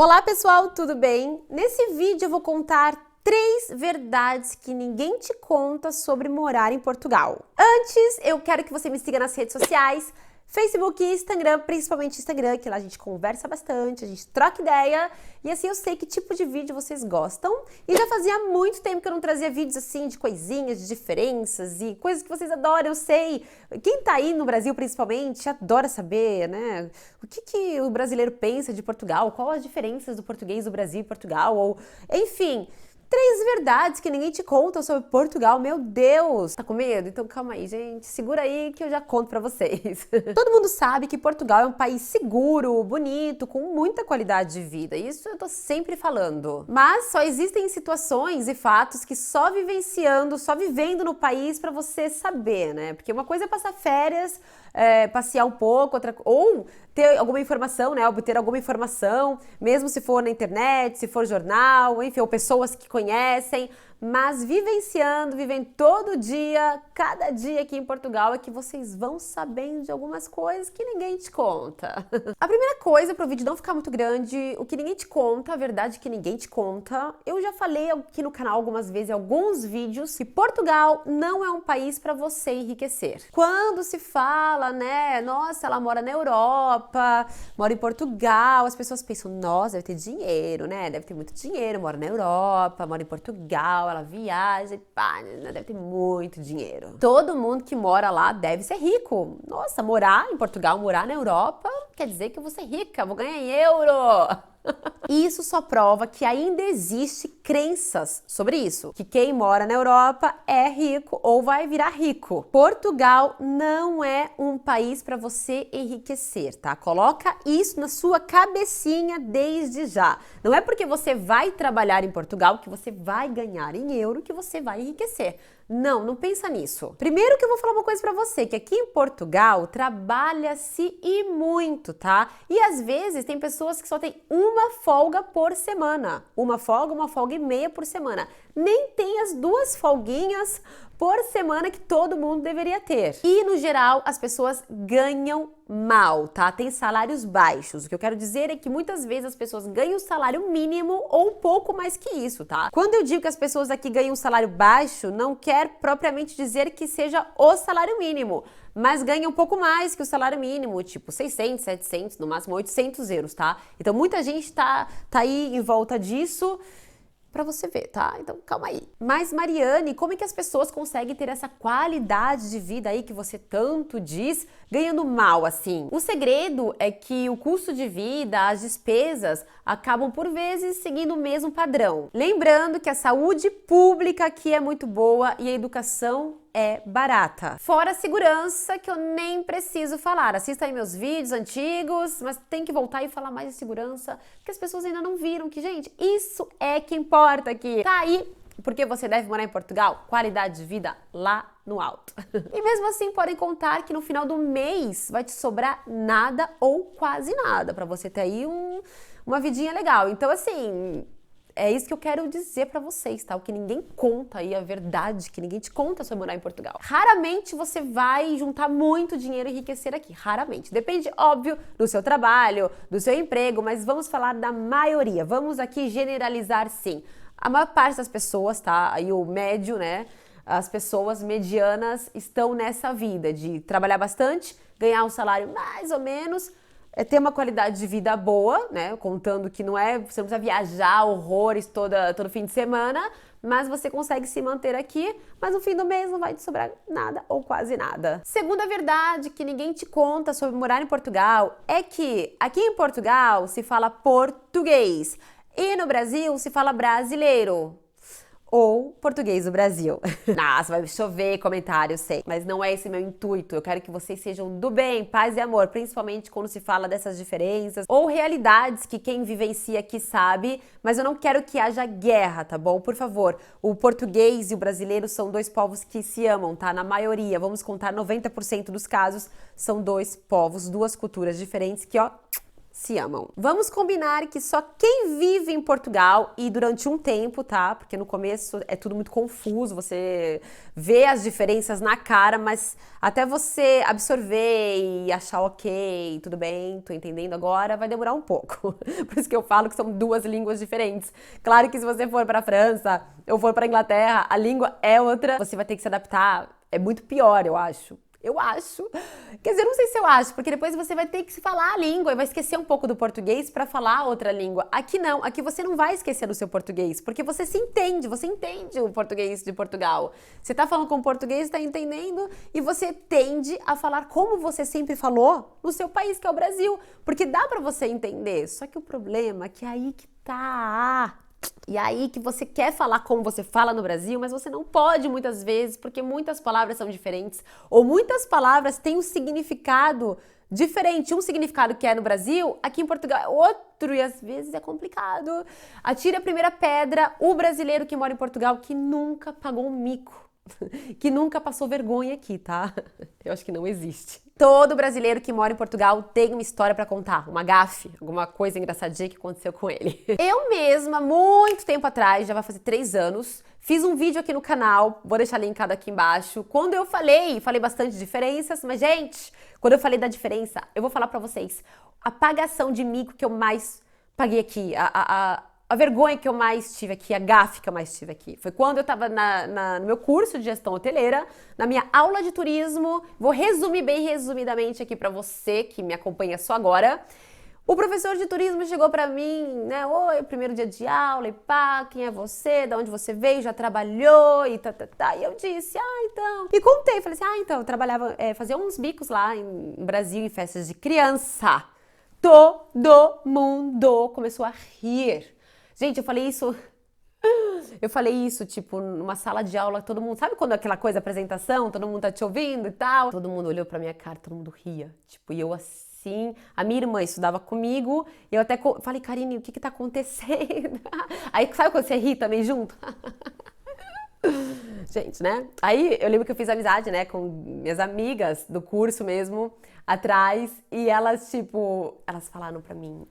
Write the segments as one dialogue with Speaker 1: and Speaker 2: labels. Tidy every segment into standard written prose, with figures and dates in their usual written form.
Speaker 1: Olá pessoal, tudo bem? Nesse vídeo eu vou contar 3 verdades que ninguém te conta sobre morar em Portugal. Antes, eu quero que você me siga nas redes sociais, Facebook e Instagram, principalmente Instagram, que lá a gente conversa bastante, a gente troca ideia e assim eu sei que tipo de vídeo vocês gostam. E já fazia muito tempo que eu não trazia vídeos assim de coisinhas, de diferenças e coisas que vocês adoram, eu sei. Quem tá aí no Brasil principalmente adora saber, né? O que o brasileiro pensa de Portugal, qual as diferenças do português do Brasil e Portugal, ou enfim... 3 verdades que ninguém te conta sobre Portugal, meu Deus! Tá com medo? Então calma aí, gente, segura aí que eu já conto pra vocês. Todo mundo sabe que Portugal é um país seguro, bonito, com muita qualidade de vida, isso eu tô sempre falando. Mas só existem situações e fatos que só vivenciando, só vivendo no país pra você saber, né? Porque uma coisa é passar férias, passear um pouco, ou ter alguma informação, né? Obter alguma informação, mesmo se for na internet, se for jornal, enfim, ou pessoas que conhecem, mas vivenciando, vivendo todo dia, cada dia aqui em Portugal, é que vocês vão sabendo de algumas coisas que ninguém te conta. A primeira coisa, para o vídeo não ficar muito grande, o que ninguém te conta, a verdade que ninguém te conta, eu já falei aqui no canal algumas vezes, em alguns vídeos, que Portugal não é um país para você enriquecer. Quando se fala, né, nossa, ela mora na Europa, mora em Portugal, as pessoas pensam, nossa, deve ter dinheiro, né, deve ter muito dinheiro, mora na Europa, mora em Portugal, ela viaja, pá, deve ter muito dinheiro. Todo mundo que mora lá deve ser rico. Nossa, morar em Portugal, morar na Europa, quer dizer que eu vou ser rica, vou ganhar em euro. Isso só prova que ainda existe crenças sobre isso, que quem mora na Europa é rico ou vai virar rico. Portugal não é um país para você enriquecer, tá? Coloca isso na sua cabecinha desde já. Não é porque você vai trabalhar em Portugal que você vai ganhar em euro que você vai enriquecer. Não, não pensa nisso. Primeiro que eu vou falar uma coisa pra você, que aqui em Portugal trabalha-se e muito, tá? E às vezes tem pessoas que só tem uma folga por semana. Uma folga e meia por semana. Nem tem as 2 folguinhas por semana que todo mundo deveria ter. E, no geral, as pessoas ganham mal, tá? Tem salários baixos. O que eu quero dizer é que muitas vezes as pessoas ganham o salário mínimo ou um pouco mais que isso, tá? Quando eu digo que as pessoas aqui ganham um salário baixo, não quer propriamente dizer que seja o salário mínimo, mas ganha um pouco mais que o salário mínimo, tipo 600, 700, no máximo 800 euros, tá? Então, muita gente tá aí em volta disso, pra você ver, tá? Então, calma aí. Mas, Mariane, como é que as pessoas conseguem ter essa qualidade de vida aí que você tanto diz, ganhando mal assim? O segredo é que o custo de vida, as despesas, acabam por vezes seguindo o mesmo padrão. Lembrando que a saúde pública aqui é muito boa e a educação é barata. Fora a segurança, que eu nem preciso falar. Assista aí meus vídeos antigos, mas tem que voltar e falar mais de segurança, porque as pessoas ainda não viram que, gente, isso é que importa aqui. Tá aí porque você deve morar em Portugal, qualidade de vida lá no alto. E mesmo assim podem contar que no final do mês vai te sobrar nada ou quase nada, pra você ter aí uma vidinha legal. Então assim... é isso que eu quero dizer pra vocês, tá? O que ninguém conta aí, a verdade que ninguém te conta sobre morar em Portugal. Raramente você vai juntar muito dinheiro e enriquecer aqui, raramente. Depende, óbvio, do seu trabalho, do seu emprego, mas vamos falar da maioria. Vamos aqui generalizar sim. A maior parte das pessoas, tá? Aí o médio, né? As pessoas medianas estão nessa vida de trabalhar bastante, ganhar um salário mais ou menos, ter uma qualidade de vida boa, né? Contando que não é, você não precisa viajar horrores todo fim de semana, mas você consegue se manter aqui, mas no fim do mês não vai te sobrar nada ou quase nada. Segunda verdade que ninguém te conta sobre morar em Portugal é que aqui em Portugal se fala português e no Brasil se fala brasileiro. Ou português do Brasil. Nossa, vai chover comentários, sei. Mas não é esse meu intuito. Eu quero que vocês sejam do bem, paz e amor, principalmente quando se fala dessas diferenças ou realidades que quem vivencia aqui sabe, mas eu não quero que haja guerra, tá bom? Por favor, o português e o brasileiro são 2 povos que se amam, tá? Na maioria, vamos contar 90% dos casos, são 2 povos, 2 culturas diferentes que, ó, se amam. Vamos combinar que só quem vive em Portugal e durante um tempo, tá? Porque no começo é tudo muito confuso, você vê as diferenças na cara, mas até você absorver e achar ok, tudo bem, tô entendendo agora, vai demorar um pouco. Por isso que eu falo que são duas línguas diferentes. Claro que se você for para a França ou for para a Inglaterra, a língua é outra, você vai ter que se adaptar, é muito pior, eu acho. Eu acho. Quer dizer, eu não sei se eu acho, porque depois você vai ter que se falar a língua e vai esquecer um pouco do português para falar outra língua. Aqui não, aqui você não vai esquecer do seu português, porque você entende o português de Portugal. Você tá falando com o português, tá entendendo, e você tende a falar como você sempre falou no seu país, que é o Brasil, porque dá para você entender. Só que o problema é que é aí que tá. E aí que você quer falar como você fala no Brasil, mas você não pode muitas vezes, porque muitas palavras são diferentes, ou muitas palavras têm um significado diferente. Um significado que é no Brasil, aqui em Portugal é outro, e às vezes é complicado. Atire a primeira pedra, o brasileiro que mora em Portugal que nunca pagou um mico, que nunca passou vergonha aqui, tá? Eu acho que não existe. Todo brasileiro que mora em Portugal tem uma história pra contar, uma gafe, alguma coisa engraçadinha que aconteceu com ele. Eu mesma, muito tempo atrás, já vai fazer 3 anos, fiz um vídeo aqui no canal, vou deixar linkado aqui embaixo, quando eu falei bastante diferenças, mas gente, quando eu falei da diferença, eu vou falar pra vocês, a pagação de mico que eu mais paguei aqui, a vergonha que eu mais tive aqui, a gafe que eu mais tive aqui, foi quando eu tava no meu curso de gestão hoteleira, na minha aula de turismo. Vou resumir bem resumidamente aqui pra você que me acompanha só agora. O professor de turismo chegou pra mim, né? Oi, primeiro dia de aula, e pá, quem é você? De onde você veio? Já trabalhou? E tá. E eu disse, então. E contei, falei assim, então, eu trabalhava, fazia uns bicos lá em Brasil, em festas de criança. Todo mundo começou a rir. Gente, eu falei isso, tipo, numa sala de aula, todo mundo, sabe quando aquela coisa, apresentação, todo mundo tá te ouvindo e tal? Todo mundo olhou pra minha cara, todo mundo ria, tipo, e eu assim, a minha irmã estudava comigo, e eu até falei, Karine, o que tá acontecendo? Aí, sabe quando você ri também junto? Gente, né? Aí, eu lembro que eu fiz amizade, né, com minhas amigas do curso mesmo, atrás, e elas, tipo, elas falaram pra mim,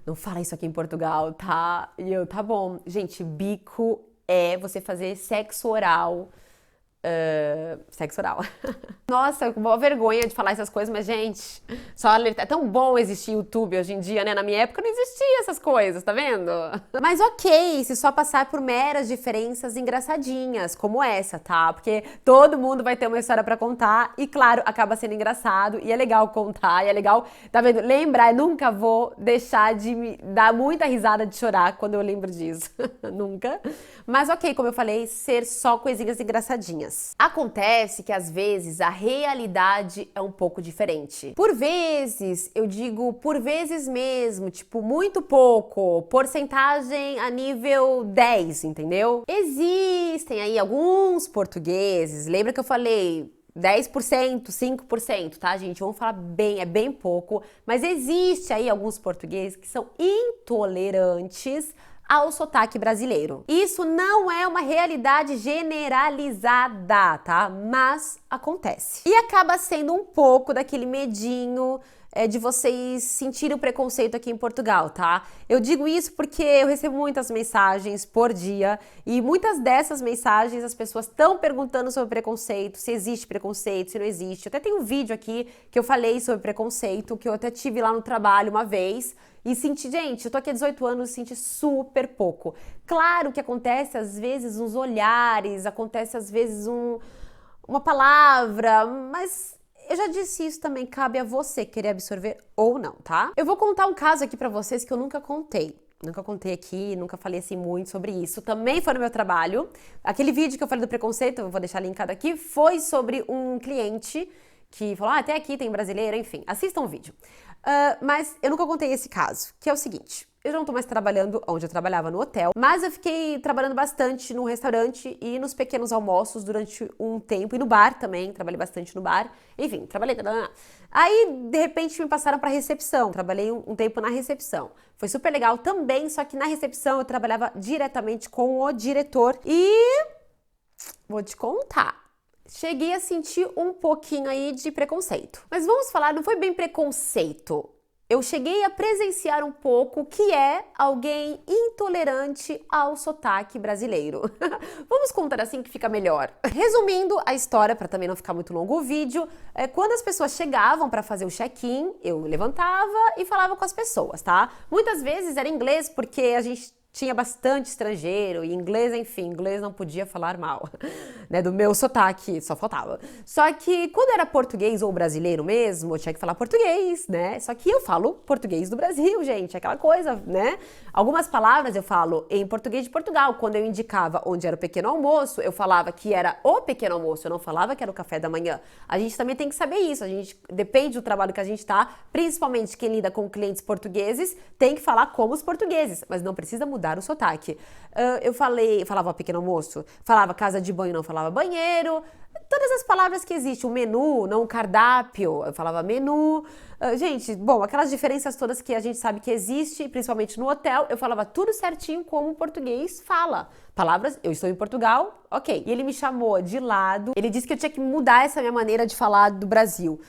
Speaker 1: não fala isso aqui em Portugal, tá? E eu, tá bom. Gente, bico é você fazer sexo oral. Sexo oral. Nossa, com boa vergonha de falar essas coisas, mas, gente, é tão bom existir YouTube hoje em dia, né? Na minha época não existia essas coisas, tá vendo? Mas ok, se só passar por meras diferenças engraçadinhas, como essa, tá? Porque todo mundo vai ter uma história pra contar e, claro, acaba sendo engraçado e é legal contar, e é legal, tá vendo? Lembrar, eu nunca vou deixar de me dar muita risada de chorar quando eu lembro disso. Nunca. Mas ok, como eu falei, ser só coisinhas engraçadinhas. Acontece que às vezes a realidade é um pouco diferente. Por vezes, eu digo por vezes mesmo, tipo muito pouco, porcentagem a nível 10, entendeu? Existem aí alguns portugueses, lembra que eu falei 10%, 5%, tá, gente? Vamos falar bem, é bem pouco, mas existe aí alguns portugueses que são intolerantes ao sotaque brasileiro. Isso não é uma realidade generalizada, tá? Mas acontece. E acaba sendo um pouco daquele medinho de vocês sentirem o preconceito aqui em Portugal, tá? Eu digo isso porque eu recebo muitas mensagens por dia e muitas dessas mensagens as pessoas estão perguntando sobre preconceito, se existe preconceito, se não existe. Eu até tenho um vídeo aqui que eu falei sobre preconceito, que eu até tive lá no trabalho uma vez e senti, gente, eu tô aqui há 18 anos e senti super pouco. Claro que acontece às vezes uns olhares, acontece às vezes uma palavra, mas eu já disse isso também, cabe a você querer absorver ou não, tá? Eu vou contar um caso aqui pra vocês que eu nunca contei. Nunca contei aqui, nunca falei assim muito sobre isso. Também foi no meu trabalho. Aquele vídeo que eu falei do preconceito, eu vou deixar linkado aqui, foi sobre um cliente que falou, até aqui tem brasileiro, enfim. Assistam o vídeo. Mas eu nunca contei esse caso, que é o seguinte. Eu já não tô mais trabalhando onde eu trabalhava no hotel, mas eu fiquei trabalhando bastante no restaurante e nos pequenos almoços durante um tempo, e no bar também, trabalhei bastante no bar, enfim, trabalhei. Aí, de repente, me passaram pra recepção, trabalhei um tempo na recepção. Foi super legal também, só que na recepção eu trabalhava diretamente com o diretor e vou te contar. Cheguei a sentir um pouquinho aí de preconceito. Mas vamos falar, não foi bem preconceito. eu cheguei a presenciar um pouco o que é alguém intolerante ao sotaque brasileiro. Vamos contar assim que fica melhor. Resumindo a história, para também não ficar muito longo o vídeo, quando as pessoas chegavam para fazer o check-in, eu levantava e falava com as pessoas, tá? Muitas vezes era inglês, porque a gente tinha bastante estrangeiro e inglês, enfim, inglês não podia falar mal, né, do meu sotaque, só faltava. Só que quando era português ou brasileiro mesmo, eu tinha que falar português, né? Só que eu falo português do Brasil, gente, aquela coisa, né? Algumas palavras eu falo em português de Portugal. Quando eu indicava onde era o pequeno almoço, eu falava que era o pequeno almoço, eu não falava que era o café da manhã. A gente também tem que saber isso, a gente depende do trabalho que a gente tá, principalmente quem lida com clientes portugueses, tem que falar como os portugueses, mas não precisa mudar o sotaque. Eu falava pequeno almoço, falava casa de banho, não falava banheiro, todas as palavras que existem, o menu, não o cardápio, eu falava menu. Gente, bom, aquelas diferenças todas que a gente sabe que existe, principalmente no hotel, eu falava tudo certinho como o português fala. Palavras, eu estou em Portugal, ok. E ele me chamou de lado, ele disse que eu tinha que mudar essa minha maneira de falar do Brasil.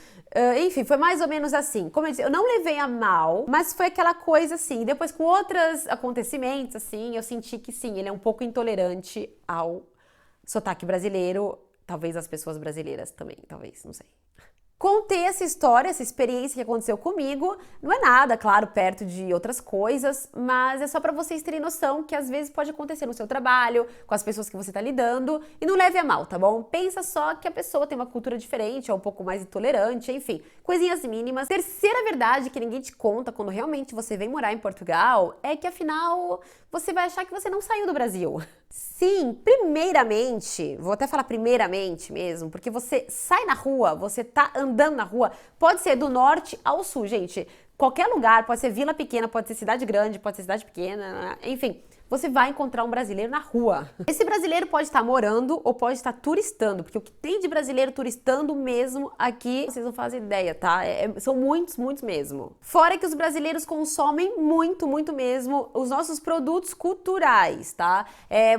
Speaker 1: Enfim, foi mais ou menos assim. Como eu disse, eu não levei a mal, mas foi aquela coisa assim. Depois, com outros acontecimentos, assim, eu senti que sim, ele é um pouco intolerante ao sotaque brasileiro. Talvez as pessoas brasileiras também, talvez, não sei. Contei essa história, essa experiência que aconteceu comigo. Não é nada, claro, perto de outras coisas, mas é só pra vocês terem noção que às vezes pode acontecer no seu trabalho, com as pessoas que você tá lidando, e não leve a mal, tá bom? Pensa só que a pessoa tem uma cultura diferente, é um pouco mais intolerante, enfim, coisinhas mínimas. Terceira verdade que ninguém te conta quando realmente você vem morar em Portugal é que afinal você vai achar que você não saiu do Brasil. Sim, primeiramente, vou até falar primeiramente mesmo, porque você sai na rua, você tá andando na rua, pode ser do norte ao sul, gente. Qualquer lugar, pode ser vila pequena, pode ser cidade grande, pode ser cidade pequena, enfim, você vai encontrar um brasileiro na rua. Esse brasileiro pode estar morando ou pode estar turistando, porque o que tem de brasileiro turistando mesmo aqui, vocês não fazem ideia, tá? São muitos, muitos mesmo. Fora que os brasileiros consomem muito, muito mesmo os nossos produtos culturais, tá?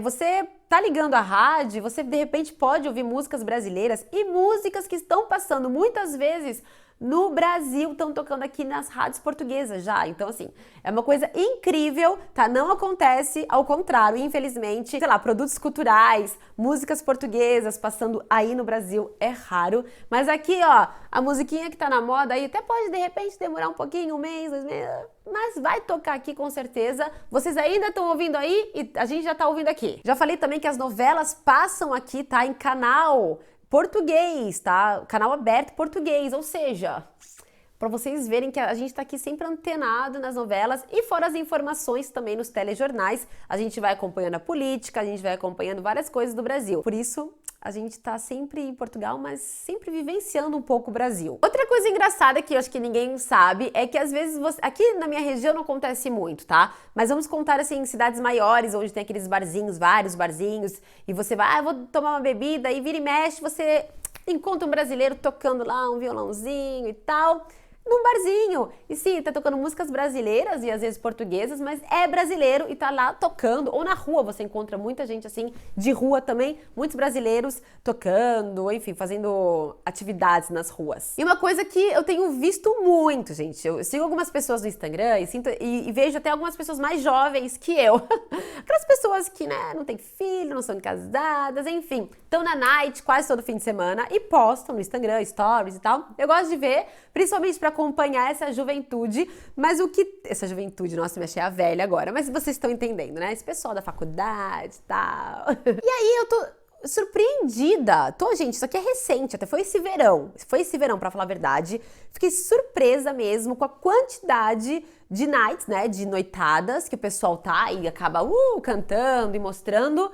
Speaker 1: Você tá ligando a rádio, você de repente pode ouvir músicas brasileiras e músicas que estão passando muitas vezes no Brasil, estão tocando aqui nas rádios portuguesas já. Então, assim, é uma coisa incrível, tá? Não acontece ao contrário, infelizmente. Sei lá, produtos culturais, músicas portuguesas passando aí no Brasil é raro. Mas aqui, ó, a musiquinha que tá na moda aí até pode, de repente, demorar um pouquinho, um mês, 2 meses, mas vai tocar aqui com certeza. Vocês ainda estão ouvindo aí e a gente já tá ouvindo aqui. Já falei também que as novelas passam aqui, tá? Em canal português, tá? Canal aberto português, ou seja, para vocês verem que a gente tá aqui sempre antenado nas novelas e fora as informações também nos telejornais, a gente vai acompanhando a política, a gente vai acompanhando várias coisas do Brasil. Por isso, a gente tá sempre em Portugal, mas sempre vivenciando um pouco o Brasil. Outra coisa engraçada que eu acho que ninguém sabe é que às vezes aqui na minha região não acontece muito, tá? Mas vamos contar assim em cidades maiores, onde tem aqueles barzinhos, vários barzinhos, e você vai, vou tomar uma bebida e vira e mexe, você encontra um brasileiro tocando lá um violãozinho e tal, num barzinho. E sim, tá tocando músicas brasileiras e às vezes portuguesas, mas é brasileiro e tá lá tocando. Ou na rua, você encontra muita gente assim, de rua também, muitos brasileiros tocando, enfim, fazendo atividades nas ruas. E uma coisa que eu tenho visto muito, gente, eu sigo algumas pessoas no Instagram e vejo até algumas pessoas mais jovens que eu. Aquelas pessoas que, né, não têm filho, não são casadas, enfim, estão na night quase todo fim de semana e postam no Instagram, stories e tal. Eu gosto de ver, principalmente pra acompanhar essa juventude, mas essa juventude, nossa, me achei a velha agora, mas vocês estão entendendo, né? Esse pessoal da faculdade e tal. E aí eu tô surpreendida. Gente, isso aqui é recente, até foi esse verão, pra falar a verdade. Fiquei surpresa mesmo com a quantidade de nights, né, de noitadas que o pessoal tá e acaba cantando e mostrando.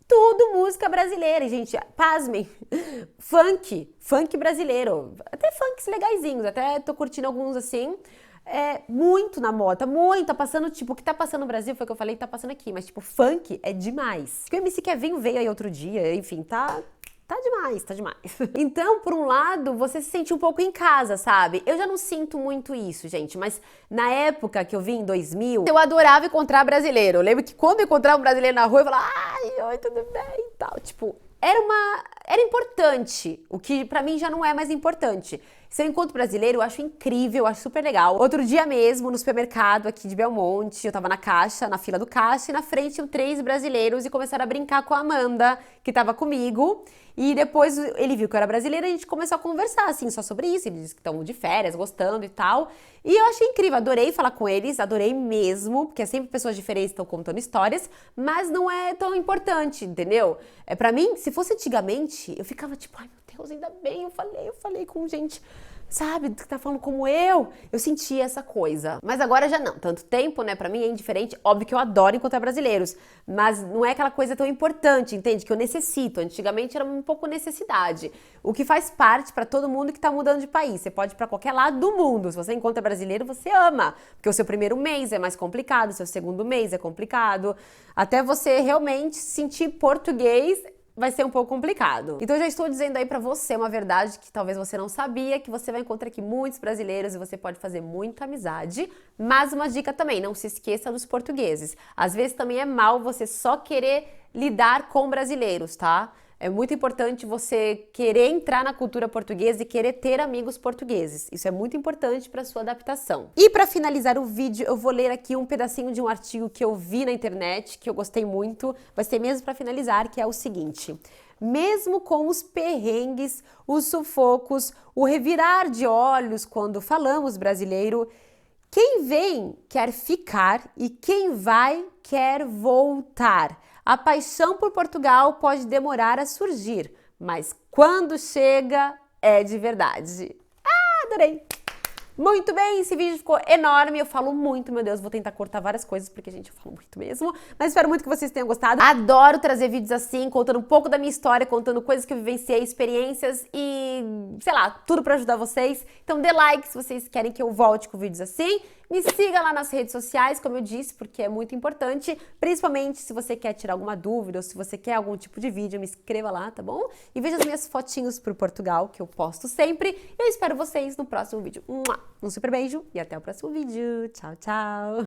Speaker 1: Tudo música brasileira, e, gente, pasmem, funk brasileiro, até funks legaisinhos, até tô curtindo alguns assim, muito na moda, muito, tá passando, tipo, o que tá passando no Brasil foi o que eu falei, tá passando aqui, mas tipo, funk é demais. O MC Kevin veio aí outro dia, enfim, tá demais, tá demais. Então, por um lado, você se sente um pouco em casa, sabe? Eu já não sinto muito isso, gente, mas na época que eu vim em 2000, eu adorava encontrar brasileiro. Eu lembro que quando eu encontrava um brasileiro na rua, eu falava, ai, oi, tudo bem e tal. Tipo, era importante, o que pra mim já não é mais importante. Se eu encontro brasileiro, eu acho incrível, eu acho super legal. Outro dia mesmo, no supermercado aqui de Belmonte, eu tava na caixa, na fila do caixa, e na frente tinham 3 brasileiros e começaram a brincar com a Amanda, que tava comigo. E depois ele viu que eu era brasileira e a gente começou a conversar, assim, só sobre isso. Eles disse que estão de férias, gostando e tal. E eu achei incrível, adorei falar com eles, adorei mesmo, porque é sempre pessoas diferentes que estão contando histórias, mas não é tão importante, entendeu? Pra mim, se fosse antigamente, eu ficava tipo, ai meu Deus, ainda bem, eu falei com gente, sabe, que tá falando como eu sentia essa coisa. Mas agora já não, tanto tempo, né, pra mim é indiferente, óbvio que eu adoro encontrar brasileiros, mas não é aquela coisa tão importante, entende, que eu necessito. Antigamente era um pouco necessidade, o que faz parte pra todo mundo que tá mudando de país. Você pode ir pra qualquer lado do mundo, se você encontra brasileiro, você ama, porque o seu primeiro mês é mais complicado, o seu segundo mês é complicado, até você realmente sentir português vai ser um pouco complicado. Então eu já estou dizendo aí pra você uma verdade que talvez você não sabia, que você vai encontrar aqui muitos brasileiros e você pode fazer muita amizade. Mas uma dica também, não se esqueça dos portugueses. Às vezes também é mal você só querer lidar com brasileiros, tá? É muito importante você querer entrar na cultura portuguesa e querer ter amigos portugueses. Isso é muito importante para sua adaptação. E para finalizar o vídeo, eu vou ler aqui um pedacinho de um artigo que eu vi na internet, que eu gostei muito. Vai ser mesmo para finalizar, que é o seguinte: mesmo com os perrengues, os sufocos, o revirar de olhos quando falamos brasileiro, quem vem quer ficar e quem vai quer voltar. A paixão por Portugal pode demorar a surgir, mas quando chega, é de verdade. Ah, adorei! Muito bem, esse vídeo ficou enorme, eu falo muito, meu Deus, vou tentar cortar várias coisas, porque, gente, eu falo muito mesmo, mas espero muito que vocês tenham gostado. Adoro trazer vídeos assim, contando um pouco da minha história, contando coisas que eu vivenciei, experiências e, sei lá, tudo pra ajudar vocês. Então dê like se vocês querem que eu volte com vídeos assim. Me siga lá nas redes sociais, como eu disse, porque é muito importante, principalmente se você quer tirar alguma dúvida ou se você quer algum tipo de vídeo, me inscreva lá, tá bom? E veja as minhas fotinhos pro Portugal, que eu posto sempre. Eu espero vocês no próximo vídeo. Um super beijo e até o próximo vídeo. Tchau, tchau!